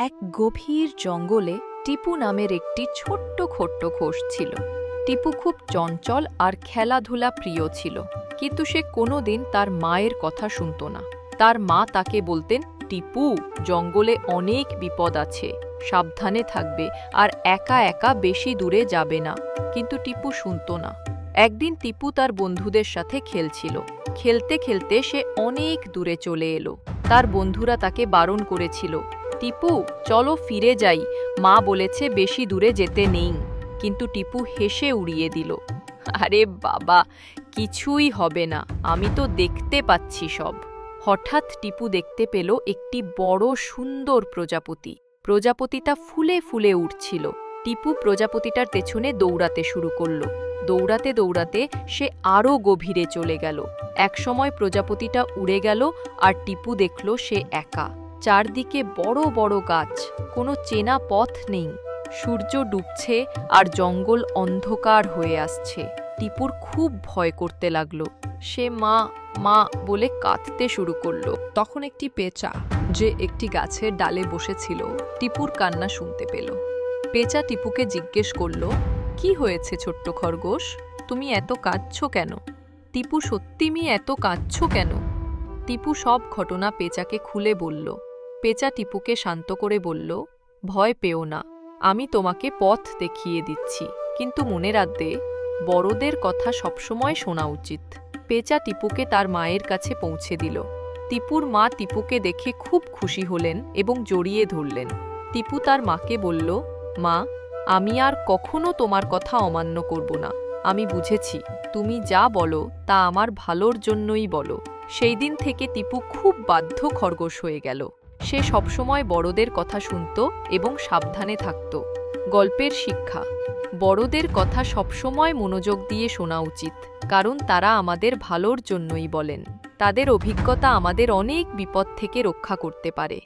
এক গভীর জঙ্গলে টিপু নামের একটি ছোট্ট খোষ ছিল। টিপু খুব চঞ্চল আর খেলাধুলা প্রিয় ছিল, কিন্তু সে কোনোদিন তার মায়ের কথা শুনত না। তার মা তাকে বলতেন, টিপু, জঙ্গলে অনেক বিপদ আছে, সাবধানে থাকবে আর একা একা বেশি দূরে যাবে না। কিন্তু টিপু শুনত না। একদিন টিপু তার বন্ধুদের সাথে খেলছিল। খেলতে খেলতে সে অনেক দূরে চলে এলো। তার বন্ধুরা তাকে বারণ করেছিল, টিপু, চলো ফিরে যাই, মা বলেছে বেশি দূরে যেতে নেই। কিন্তু টিপু হেসে উড়িয়ে দিল, আরে বাবা, কিছুই হবে না, আমি তো দেখতে পাচ্ছি সব। হঠাৎ টিপু দেখতে পেল একটি বড় সুন্দর প্রজাপতি। প্রজাপতিটা ফুলে ফুলে উঠছিল। টিপু প্রজাপতিটার পেছনে দৌড়াতে শুরু করল। দৌড়াতে দৌড়াতে সে আরও গভীরে চলে গেল। একসময় প্রজাপতিটা উড়ে গেল আর টিপু দেখল সে একা। চারদিকে বড় বড় গাছ, কোনো চেনা পথ নেই। সূর্য ডুবছে আর জঙ্গল অন্ধকার হয়ে আসছে। টিপুর খুব ভয় করতে লাগলো। সে মা মা বলে কাঁদতে শুরু করলো। তখন একটি পেঁচা, যে একটি গাছের ডালে বসেছিল, টিপুর কান্না শুনতে পেল। পেঁচা টিপুকে জিজ্ঞেস করল, কি হয়েছে ছোট্ট খরগোশ, তুমি এত কাঁদছো কেন? টিপু, সত্যি এত কাঁদছো কেন? টিপু সব ঘটনা পেঁচাকে খুলে বলল। পেঁচা টিপুকে শান্ত করে বলল, ভয় পেও না, আমি তোমাকে পথ দেখিয়ে দিচ্ছি, কিন্তু মনে রাখবে, বড়দের কথা সবসময় শোনা উচিত। পেঁচা টিপুকে তার মায়ের কাছে পৌঁছে দিল। টিপুর মা টিপুকে দেখে খুব খুশি হলেন এবং জড়িয়ে ধরলেন। টিপু তার মাকে বলল, মা, আমি আর কখনো তোমার কথা অমান্য করব না। আমি বুঝেছি, তুমি যা বলো তা আমার ভালোর জন্যই বলো। সেই দিন থেকে টিপু খুব বাধ্য খরগোশ হয়ে গেল। সে সবসময় বড়দের কথা শুনত এবং সাবধানে থাকত। গল্পের শিক্ষা: বড়দের কথা সবসময় মনোযোগ দিয়ে শোনা উচিত, কারণ তারা আমাদের ভালোর জন্যই বলেন। তাদের অভিজ্ঞতা আমাদের অনেক বিপদ থেকে রক্ষা করতে পারে।